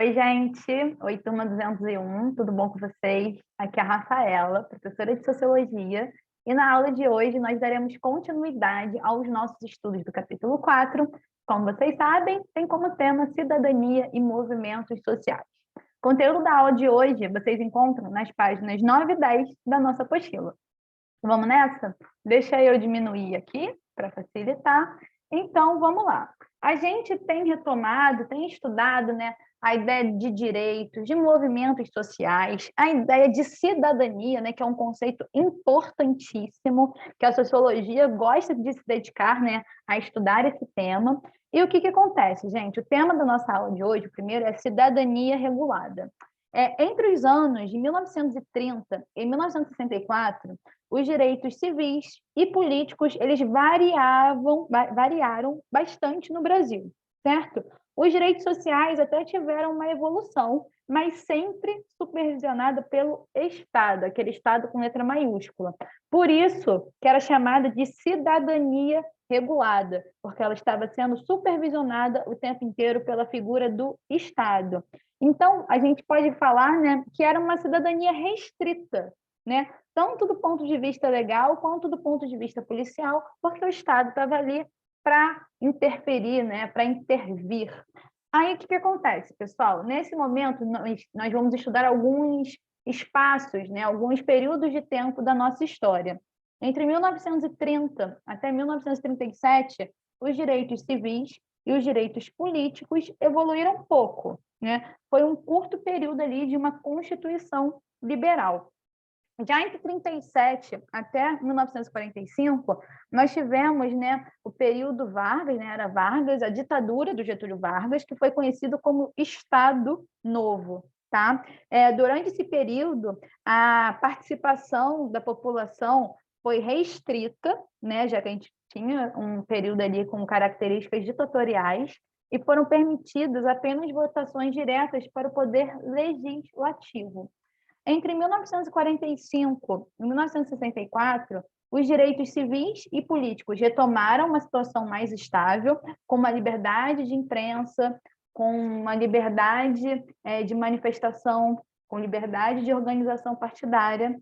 Oi, gente. Oi, turma 201. Tudo bom com vocês? Aqui é a Rafaela, professora de Sociologia, e na aula de hoje nós daremos continuidade aos nossos estudos do capítulo 4. Como vocês sabem, tem como tema cidadania e movimentos sociais. O conteúdo da aula de hoje vocês encontram nas páginas 9 e 10 da nossa apostila. Vamos nessa? Deixa eu diminuir aqui para facilitar. Então, vamos lá. A gente tem retomado, tem estudado, né, a ideia de direitos, de movimentos sociais, a ideia de cidadania, né, que é um conceito importantíssimo, que a sociologia gosta de se dedicar, né, a estudar esse tema. E o que acontece, gente? O tema da nossa aula de hoje, o primeiro, é cidadania regulada. Entre os anos de 1930 e 1964, os direitos civis e políticos eles variaram bastante no Brasil, certo? Os direitos sociais até tiveram uma evolução, mas sempre supervisionada pelo Estado, aquele Estado com letra maiúscula. Por isso que era chamada de cidadania regulada, porque ela estava sendo supervisionada o tempo inteiro pela figura do Estado. Então, a gente pode falar, né, que era uma cidadania restrita, né? Tanto do ponto de vista legal quanto do ponto de vista policial, porque o Estado estava ali para interferir, né, para intervir. Aí o que acontece, pessoal? Nesse momento, nós vamos estudar alguns espaços, né, alguns períodos de tempo da nossa história. Entre 1930 até 1937, os direitos civis e os direitos políticos evoluíram pouco, né? Foi um curto período ali de uma Constituição liberal. Já entre 37 até 1945, nós tivemos, né, o período Vargas, né, era Vargas, a ditadura do Getúlio Vargas, que foi conhecido como Estado Novo. Tá? Durante esse período, a participação da população foi restrita, né, já que a gente tinha um período ali com características ditatoriais, e foram permitidas apenas votações diretas para o poder legislativo. Entre 1945 e 1964, os direitos civis e políticos retomaram uma situação mais estável, com uma liberdade de imprensa, com uma liberdade de manifestação, com liberdade de organização partidária.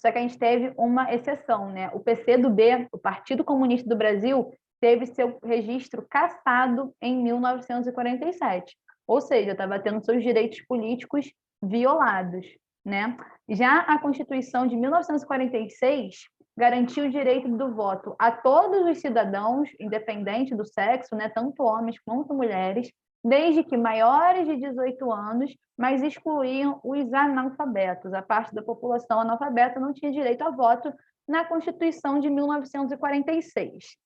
Só que a gente teve uma exceção, né? O PCdoB, o Partido Comunista do Brasil, teve seu registro cassado em 1947, ou seja, estava tendo seus direitos políticos violados, né? Já a Constituição de 1946 garantiu o direito do voto a todos os cidadãos, independente do sexo, né, tanto homens quanto mulheres, desde que maiores de 18 anos, mas excluíam os analfabetos. A parte da população analfabeta não tinha direito a voto na Constituição de 1946.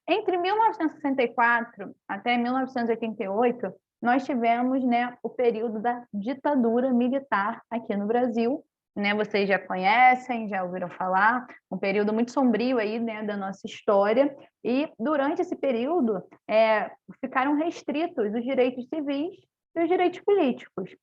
Entre 1964 até 1988, nós tivemos, né, o período da ditadura militar aqui no Brasil, né? Vocês já conhecem, já ouviram falar, um período muito sombrio aí, né, da nossa história. E durante esse período ficaram restritos os direitos civis e os direitos políticos.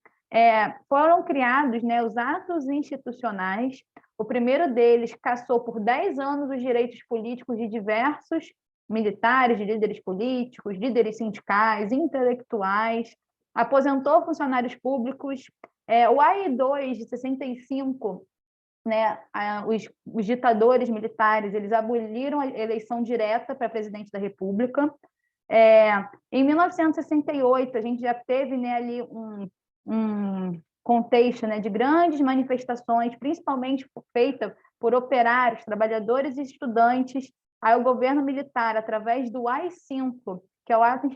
Foram criados, né, os atos institucionais. O primeiro deles cassou por 10 anos os direitos políticos de diversos militares, de líderes políticos, líderes sindicais, intelectuais, aposentou funcionários públicos. O AI-2 de 65, né, os ditadores militares, eles aboliram a eleição direta para presidente da República. Em 1968, a gente já teve, né, ali um contexto, né, de grandes manifestações, principalmente feita por operários, trabalhadores e estudantes. Aí o governo militar, através do AI-5, que é o ato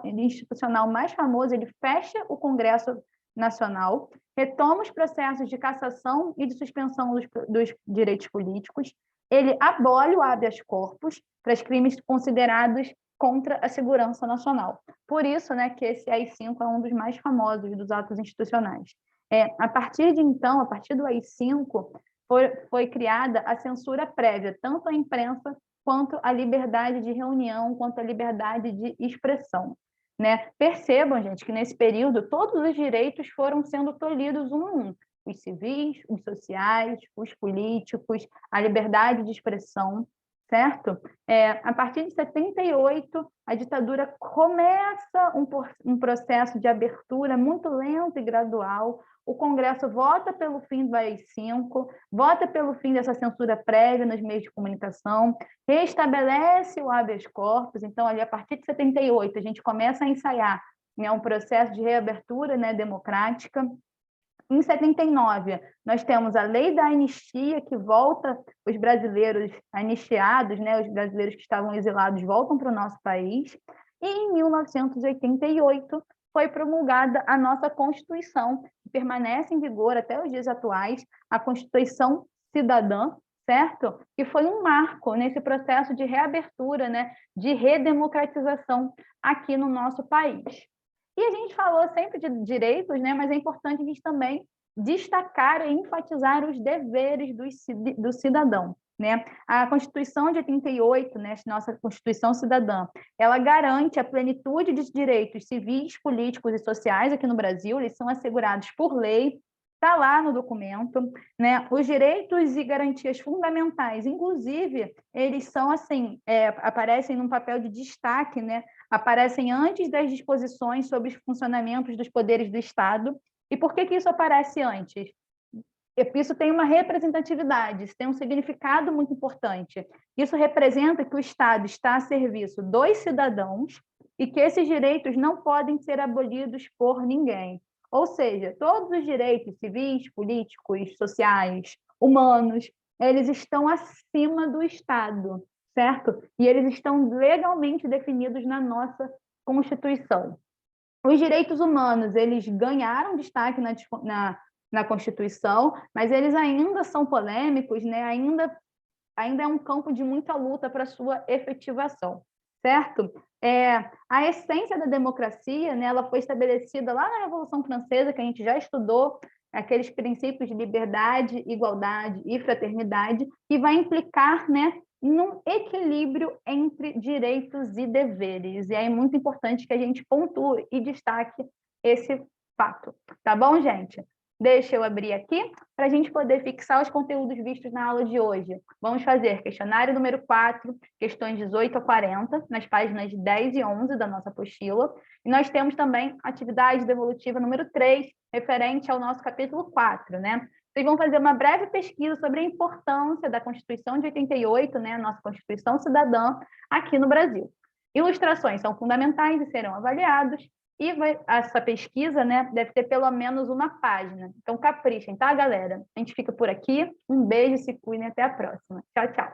institucional mais famoso, ele fecha o Congresso Nacional, retoma os processos de cassação e de suspensão dos direitos políticos, ele abole o habeas corpus para os crimes considerados contra a segurança nacional. Por isso, né, que esse AI-5 é um dos mais famosos dos atos institucionais. A partir de então, a partir do AI-5, foi criada a censura prévia, tanto à imprensa quanto à liberdade de reunião, quanto à liberdade de expressão. Né? Percebam, gente, que nesse período todos os direitos foram sendo tolhidos um a um. Os civis, os sociais, os políticos, a liberdade de expressão. certo? A partir de 78, a ditadura começa um processo de abertura muito lento e gradual. O Congresso vota pelo fim do AI-5, vota pelo fim dessa censura prévia nos meios de comunicação, restabelece o habeas corpus. Então, ali, a partir de 78, a gente começa a ensaiar, né, um processo de reabertura, né, democrática. Em 79, nós temos a lei da anistia, que volta os brasileiros anistiados, né, os brasileiros que estavam exilados voltam para o nosso país. E em 1988 foi promulgada a nossa Constituição, que permanece em vigor até os dias atuais, a Constituição Cidadã, certo? Que foi um marco nesse processo de reabertura, né, de redemocratização aqui no nosso país. E a gente falou sempre de direitos, né? Mas é importante a gente também destacar e enfatizar os deveres do cidadão, né? A Constituição de 88, né, nossa Constituição Cidadã, ela garante a plenitude de direitos civis, políticos e sociais aqui no Brasil, eles são assegurados por lei, está lá no documento, né? Os direitos e garantias fundamentais, inclusive, eles são assim, aparecem num papel de destaque, né? Aparecem antes das disposições sobre os funcionamentos dos poderes do Estado. E por que isso aparece antes? Isso tem uma representatividade, isso tem um significado muito importante. Isso representa que o Estado está a serviço dos cidadãos e que esses direitos não podem ser abolidos por ninguém. Ou seja, todos os direitos civis, políticos, sociais, humanos, eles estão acima do Estado, certo? E eles estão legalmente definidos na nossa Constituição. Os direitos humanos, eles ganharam destaque na Constituição, mas eles ainda são polêmicos, né? Ainda é um campo de muita luta para sua efetivação, certo? A essência da democracia, né, ela foi estabelecida lá na Revolução Francesa, que a gente já estudou, aqueles princípios de liberdade, igualdade e fraternidade, que vai implicar, né, num equilíbrio entre direitos e deveres. E é muito importante que a gente pontue e destaque esse fato. Tá bom, gente? Deixa eu abrir aqui para a gente poder fixar os conteúdos vistos na aula de hoje. Vamos fazer questionário número 4, questões 18 a 40, nas páginas 10 e 11 da nossa apostila. E nós temos também atividade devolutiva número 3, referente ao nosso capítulo 4, né? Vocês vão fazer uma breve pesquisa sobre a importância da Constituição de 88, né, a nossa Constituição Cidadã, aqui no Brasil. Ilustrações são fundamentais e serão avaliados. E essa pesquisa, né, deve ter pelo menos uma página. Então, caprichem, tá, galera? A gente fica por aqui. Um beijo, se cuidem, até a próxima. Tchau, tchau.